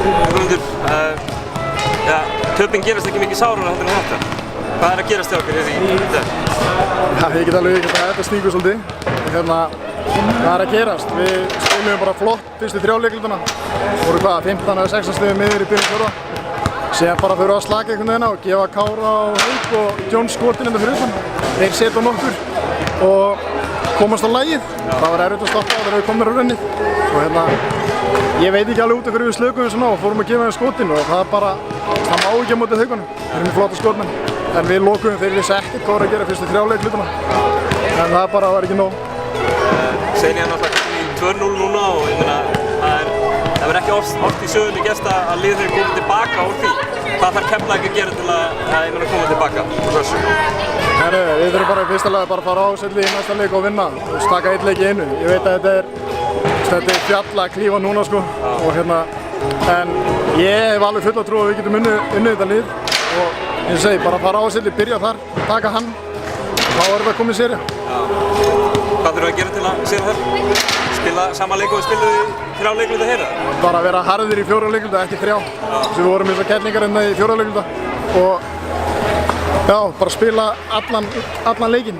Guðmundur, töpinn gerast ekki mikið sárara heldur en þetta. Hvað að gerast hjá okkur í dag? Já, ég get alveg ekki að þetta stingur svolítið. Hvað að gerast? Við spilum bara flott fyrstu 3 leikhlutana. Voru 15 eða 16 stigum miður í byrjun fjórða. Síðan bara fyrir að slaka einhvern veginn á og gefa Kára og Hauk og John skotin fyrir utan. Þeir setja nokkur og komast á lagið. Það var erfitt að stoppa þegar við komum á raunnið. Og ég veit ekki alveg út af hverju við slökum við svona og fórum að gefa þeim skotin og það má ekki á móti Haukunum. Þeir eru með flotta skotmenn. En við lokuðum þegar við vissi ekkert hvað var að gera fyrstu 3 leikhlutana. En það bara var ekki nóg. Senja náttúrulega í 2-0 núna og ég meina það verður ekki oft í sögunni gerst að lið þeir koma tilbaka úr því. Hvað þarf Keflavík að gera til að koma tilbaka úr þessu? Við þurfum bara í fyrsta lagi að fara áselli í næsta leik og vinna og taka einn leik í einu. Ég veit að þetta er fjall að klífa núna sko og en ég hef alveg fulla trú að við getum unnið þetta lið og eins og segi, bara fara áselli, byrja þar, taka hann og þá erum við að koma í sérija. Hvað þurfum við að gera til að séra þar? Spila sama leik og við spiluðum í 3 leikluta hér? Bara að vera harðir í 4 leikluta, ekki 3. Svo við vorum eins og kettlingar hérna í 4 leikluta og já, bara spila allan leikinn.